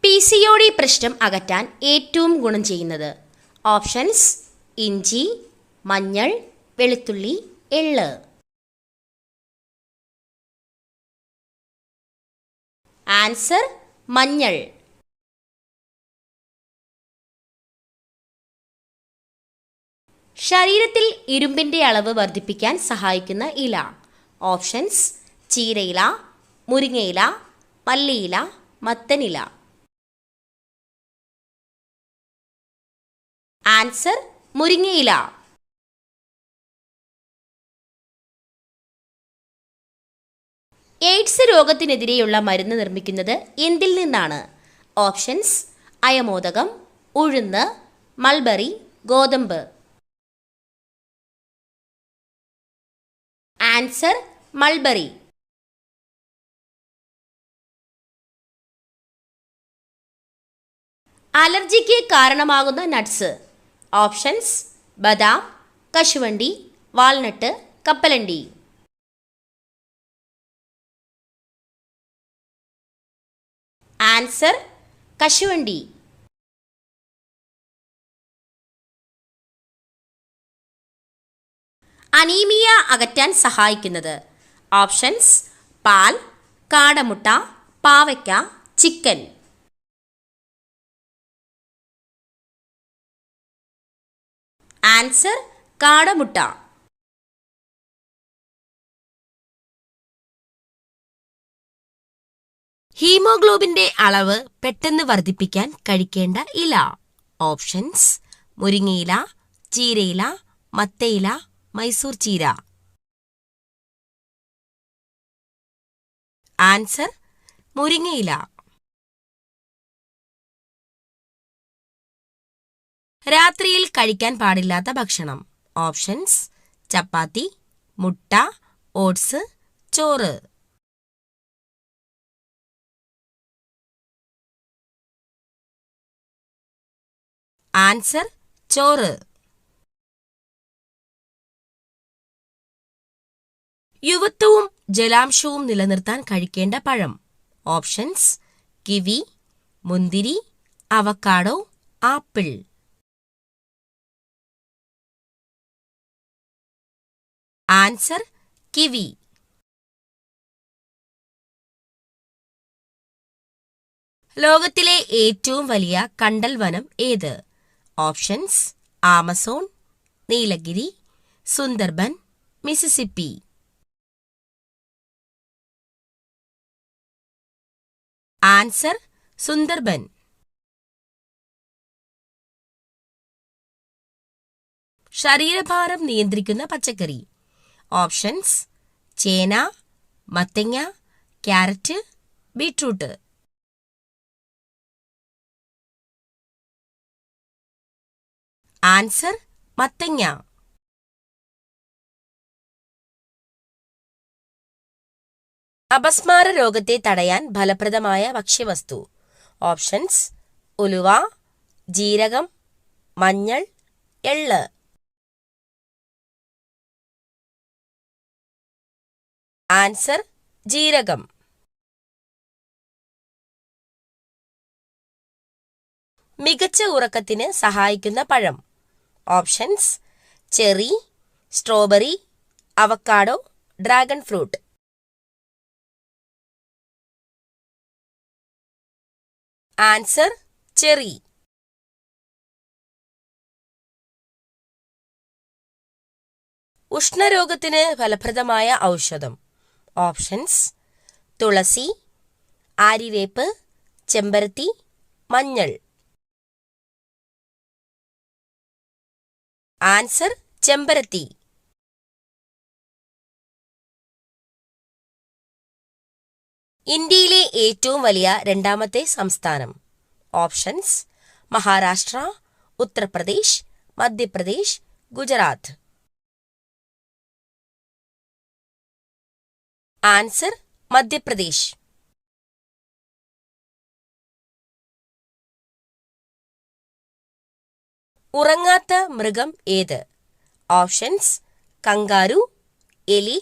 PCOD പ്രശ്നം അകറ്റാൻ ഏറ്റവും ഗുണം ചെയ്യുന്നത്? ഓപ്ഷൻസ്: ഇഞ്ചി, മഞ്ഞൾ, വെളുത്തുള്ളി, എള്ള്. ആൻസർ: മഞ്ഞൾ. ശരീരത്തിൽ ഇരുമ്പിന്റെ അളവ് വർദ്ധിപ്പിക്കാൻ സഹായിക്കുന്ന ഇല. ഓപ്ഷൻസ്: ചീരയില, മുരിങ്ങയില, മല്ലിയില, മത്തനില. ആൻസർ: മുരിങ്ങയില. എയ്ഡ്സ് രോഗത്തിനെതിരെയുള്ള മരുന്ന് നിർമ്മിക്കുന്നത് എന്തിൽ നിന്നാണ്? ഓപ്ഷൻസ്: അയമോദകം, ഉഴുന്ന്, മൾബറി, ഗോതമ്പ്. Answer: mulberry. അലർജിക്ക് കാരണമാകുന്ന നട്ട്സ്. ഓപ്ഷൻസ്: ബദാം, കശുവണ്ടി, വാൾനട്ട്, കപ്പലണ്ടി. ആൻസർ: കശുവണ്ടി. അനീമിയ അകറ്റാൻ സഹായിക്കുന്നത്? ഓപ്ഷൻസ്: പാൽ, കാടമുട്ട, പാവയ്ക്ക, ചിക്കൻ. ആൻസർ: കാടമുട്ട. ഹീമോഗ്ലോബിന്റെ അളവ് പെട്ടെന്ന് വർദ്ധിപ്പിക്കാൻ കഴിക്കേണ്ട ഇല. ഓപ്ഷൻസ്: മുരിങ്ങയില, ചീരയില, മത്തയില, മൈസൂർ ചീര. ആൻസർ: മുരിങ്ങയില. രാത്രിയിൽ കഴിക്കാൻ പാടില്ലാത്ത ഭക്ഷണം. ഓപ്ഷൻസ്: ചപ്പാത്തി, മുട്ട, ഓട്സ്, ചോറ്. ആൻസർ: ചോറ്. യുവത്വവും ജലാംശവും നിലനിർത്താൻ കഴിക്കേണ്ട പഴം. ഓപ്ഷൻസ്: കിവി, മുന്തിരി, അവക്കാഡോ, ആപ്പിൾ. Answer: kiwi. ലോകത്തിലെ ഏറ്റവും വലിയ കണ്ടൽ വനം ഏത്? Options: Amazon, Nilgiri, Sundarban, Mississippi. Answer: Sundarban. ശരീരഭാരം നിയന്ത്രിക്കുന്ന പച്ചക്കറി. ഓപ്ഷൻസ്: ചേന, മത്തങ്ങ, ക്യാരറ്റ്, ബീട്രൂട്ട്. ആൻസർ: മത്തങ്ങ. അപസ്മാര രോഗത്തെ തടയാൻ ഫലപ്രദമായ ഭക്ഷ്യവസ്തു. ഓപ്ഷൻസ്: ഉലുവ, ജീരകം, മഞ്ഞൾ, എള്ള്. ആൻസർ: ജീരകം. മികച്ച ഉറക്കത്തിന് സഹായിക്കുന്ന പഴം. Options: cherry, strawberry, avocado, dragon fruit. Answer: cherry. ഉഷ്ണരോഗത്തിന് ഫലപ്രദമായ ഔഷധം. ഓപ്ഷൻസ്: തുളസി, ആര്യവേപ്പ്, ചെമ്പരത്തി, മഞ്ഞൾ. ആൻസർ: ചെമ്പരത്തി. ഇന്ത്യയിലെ ഏറ്റവും വലിയ രണ്ടാമത്തെ സംസ്ഥാനം. ഓപ്ഷൻസ്: മഹാരാഷ്ട്ര, ഉത്തർപ്രദേശ്, മധ്യപ്രദേശ്, ഗുജറാത്ത്. ആൻസർ: മധ്യപ്രദേശ്. ഉറങ്ങാത്ത മൃഗം ഏത്? ഓപ്ഷൻസ്: കങ്കാരു, എലി,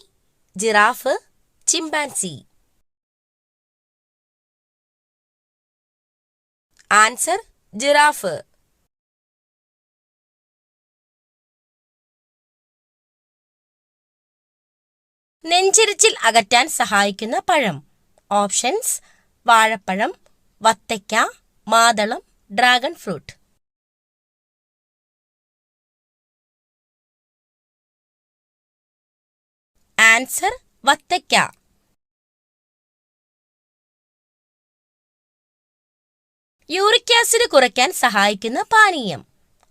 ജിറാഫ്, ചിമ്പാൻസി. Answer giraffe. നെഞ്ചിരിച്ചിൽ അകറ്റാൻ സഹായിക്കുന്ന പഴം. ഓപ്ഷൻസ്: വാഴപ്പഴം, വത്തയ്ക്ക, മാതളം, ഡ്രാഗൺ ഫ്രൂട്ട്. ആൻസർ വത്തയ്ക്ക. യൂറിക് ആസിഡ് കുറയ്ക്കാൻ സഹായിക്കുന്ന പാനീയം.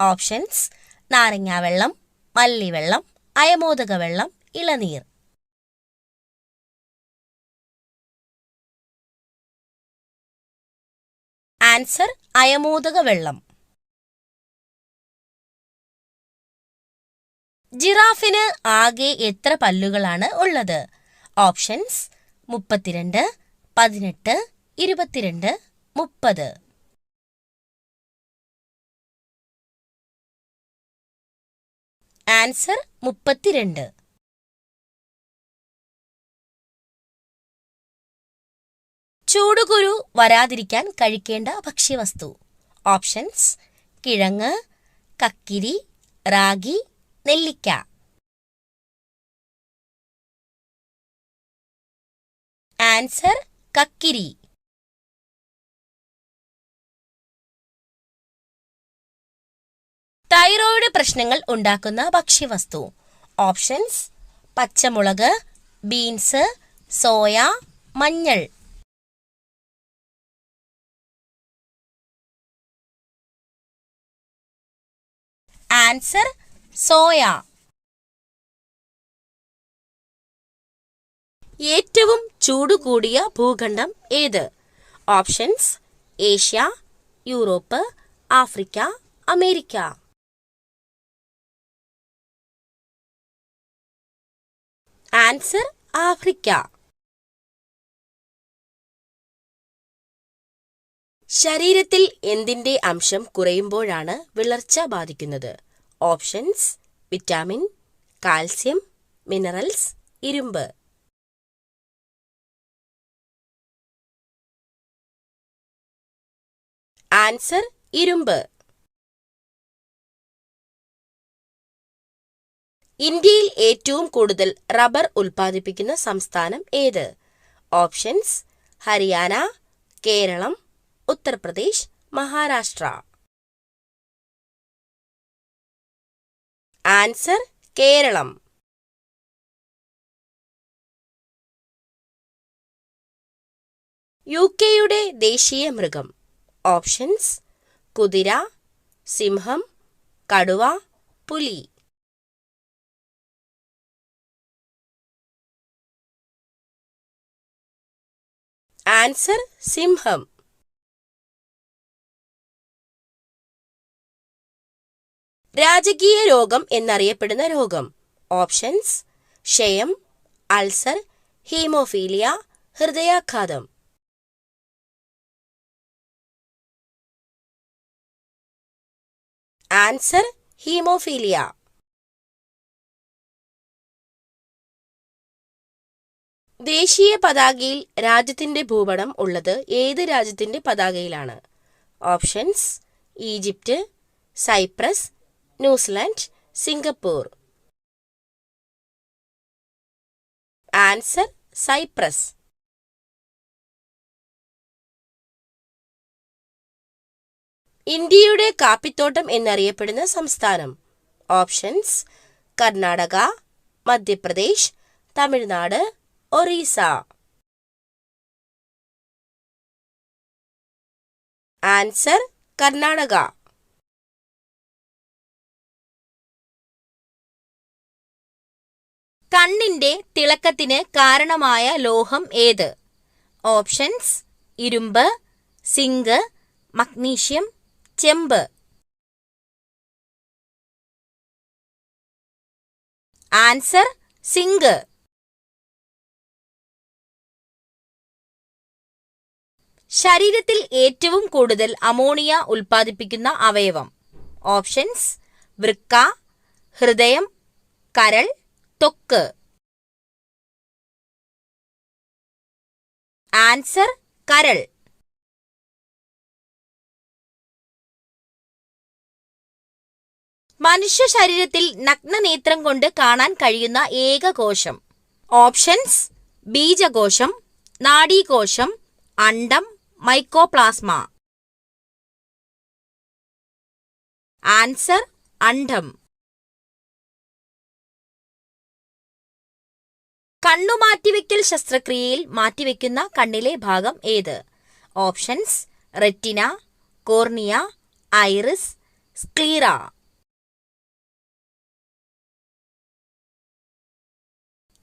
ഓപ്ഷൻസ്: നാരങ്ങാവെള്ളം, മല്ലിവെള്ളം, അയമോദക വെള്ളം, ഇളനീർ. ആൻസർ അയമോദക വെള്ളം. ജിറാഫിന് ആകെ എത്ര പല്ലുകളാണ് ഉള്ളത്? ഓപ്ഷൻസ്: 32, 18, 22, 30. ആൻസർ 32. ചൂടുകുരു വരാതിരിക്കാൻ കഴിക്കേണ്ട ഭക്ഷ്യവസ്തു. ഓപ്ഷൻസ്: കിഴങ്ങ്, കക്കിരി, റാഗി, നെല്ലിക്ക. ആൻസർ കക്കിരി. തൈറോയ്ഡ് പ്രശ്നങ്ങൾ ഉണ്ടാക്കുന്ന ഭക്ഷ്യവസ്തു. ഓപ്ഷൻസ്: പച്ചമുളക്, ബീൻസ്, സോയ, മഞ്ഞൾ. Answer soya. ഏറ്റവും ചൂട് കൂടിയ ഭൂഖണ്ഡം ഏത്? Options: Asia, Europe, Africa, America. Answer Africa. ശരീരത്തിൽ എന്തിന്റെ അംശം കുറയുമ്പോഴാണ് വിളർച്ച ബാധിക്കുന്നത്? ഓപ്ഷൻസ്: വിറ്റാമിൻ, കാൽസ്യം, മിനറൽസ്, ഇരുമ്പ്. ആൻസർ ഇരുമ്പ്. ഇന്ത്യയിൽ ഏറ്റവും കൂടുതൽ റബ്ബർ ഉൽപ്പാദിപ്പിക്കുന്ന സംസ്ഥാനം ഏത്? ഓപ്ഷൻസ്: ഹരിയാന, കേരളം, ഉത്തർപ്രദേശ്, മഹാരാഷ്ട്ര. ആൻസർ കേരളം. യുകെയുടെ ദേശീയ മൃഗം. ഓപ്ഷൻസ്: കുതിര, സിംഹം, കടുവ, പുലി. ആൻസർ സിംഹം. രാജകീയ രോഗം എന്നറിയപ്പെടുന്ന രോഗം. ഓപ്ഷൻസ്: ക്ഷയം, അൾസർ, ഹീമോഫീലിയ, ഹൃദയാഘാതം. Answer haemophilia. ദേശീയ പതാകയിൽ രാജ്യത്തിന്റെ ഭൂപടം ഉള്ളത് ഏത് രാജ്യത്തിന്റെ പതാകയിലാണ്? Options: Egypt, Cyprus, New Zealand, Singapore. Answer Cyprus. ഇന്ത്യയുടെ കാപ്പിത്തോട്ടം എന്നറിയപ്പെടുന്ന സംസ്ഥാനം. ഓപ്ഷൻസ്: കർണാടക, മധ്യപ്രദേശ്, തമിഴ്നാട്, ഒറീസ. ആൻസർ കർണാടക. കണ്ണിന്റെ തിളക്കത്തിന് കാരണമായ ലോഹം ഏത്? ഓപ്ഷൻസ്: ഇരുമ്പ്, സിങ്ക്, മഗ്നീഷ്യം, ചെമ്പ്. Answer zinc. ശരീരത്തിൽ ഏറ്റവും കൂടുതൽ അമോണിയ ഉൽപ്പാദിപ്പിക്കുന്ന അവയവം. ഓപ്ഷൻസ്: വൃക്ക, ഹൃദയം, കരൾ, ത്വക്ക്. ആൻസർ കരൾ. മനുഷ്യ ശരീരത്തിൽ നഗ്നനേത്രം കൊണ്ട് കാണാൻ കഴിയുന്ന ഏക കോശം? ഓപ്ഷൻസ്: ബീജകോശം, നാഡീകോശം, അണ്ഡം, മൈക്കോപ്ലാസ്മ. ആൻസർ: അണ്ഡം. കണ്ണുമാറ്റിവെക്കൽ ശസ്ത്രക്രിയയിൽ മാറ്റിവെക്കുന്ന കണ്ണിലെ ഭാഗം ഏത്? Options: retina, cornea, iris, sclera.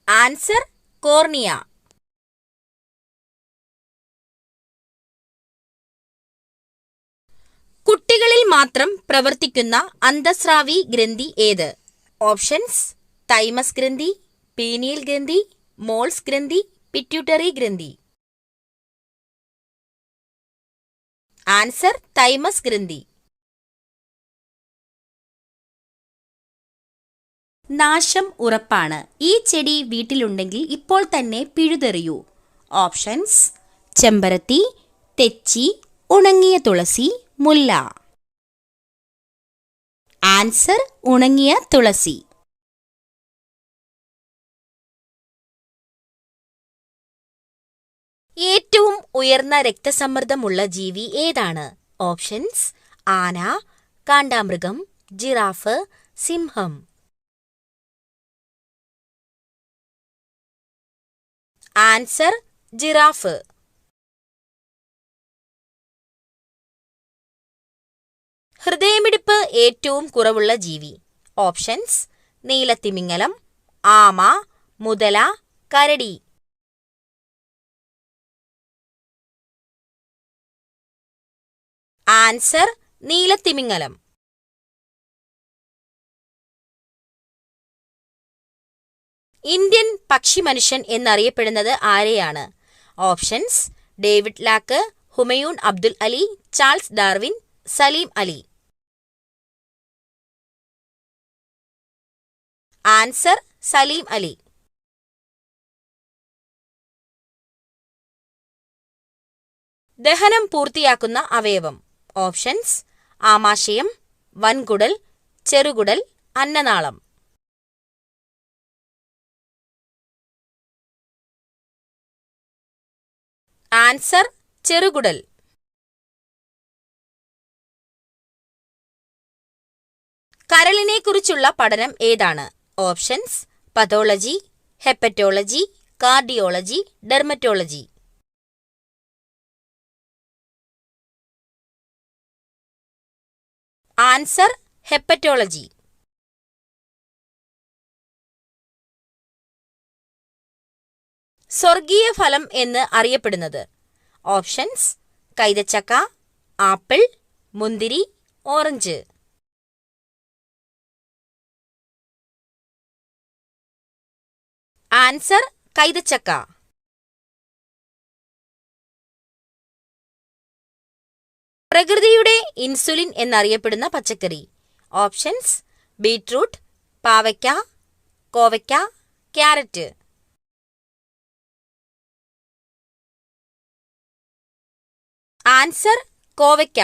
Answer: cornea. കുട്ടികളിൽ മാത്രം പ്രവർത്തിക്കുന്ന അന്തസ്രാവി ഗ്രന്ഥി ഏത്? ഓപ്ഷൻസ്: തൈമസ് ഗ്രന്ഥി, പീനിയൽ ഗ്രന്ഥി, മോൾസ് ഗ്രന്ഥി, പിറ്റ്യൂട്ടറി ഗ്രന്ഥി. ആൻസർ: തൈമസ് ഗ്രന്ഥി. നാശം ഉറപ്പാണ്. ഈ ചെടി വീട്ടിലുണ്ടെങ്കിൽ ഇപ്പോൾ തന്നെ പിഴുതെറിയൂ. ഓപ്ഷൻസ്: ചെമ്പരത്തി, തെച്ചി, ഉണങ്ങിയ തുളസി, മുല്ല. ആൻസർ: ഉണങ്ങിയ തുളസി. ഏറ്റവും ഉയർന്ന രക്തസമ്മർദ്ദമുള്ള ജീവി ഏതാണ്? ഓപ്ഷൻസ്: ആന, കാണ്ടാമൃഗം, ജിറാഫ്, സിംഹം. Answer: giraffe. ഹൃദയമിടിപ്പ് ഏറ്റവും കുറവുള്ള ജീവി? ഓപ്ഷൻസ്: നീലത്തിമിംഗലം, ആമ, മുതല, കരടി. ആൻസർ: നീലത്തിമിംഗലം. ഇന്ത്യൻ പക്ഷിമനുഷ്യൻ എന്നറിയപ്പെടുന്നത് ആരെയാണ്? Options: David Lack, Humayun Abdul Ali, Charles Darwin, Salim Ali. Answer: Salim Ali. ദഹനം പൂർത്തിയാക്കുന്ന അവയവം? ഓപ്ഷൻസ്: ആമാശയം, വൻകുടൽ, ചെറുകുടൽ, അന്നനാളം. ആൻസർ: ചെറുകുടൽ. കരളിനെ കുറിച്ചുള്ള പഠനം ഏതാണ്? Options: pathology, hepatology, cardiology, dermatology. Answer: hepatology. സ്വർഗീയ ഫലം എന്ന് അറിയപ്പെടുന്നത്? ഓപ്ഷൻസ്: കൈതച്ചക്ക, ആപ്പിൾ, മുന്തിരി, ഓറഞ്ച്. ആൻസർ: കൈതച്ചക്ക. പ്രകൃതിയുടെ ഇൻസുലിൻ എന്നറിയപ്പെടുന്ന പച്ചക്കറി? ഓപ്ഷൻസ്: ബീറ്റ്റൂട്ട്, പാവയ്ക്ക, കോവയ്ക്ക, ക്യാരറ്റ്. ആൻസർ: കോവയ്ക്ക.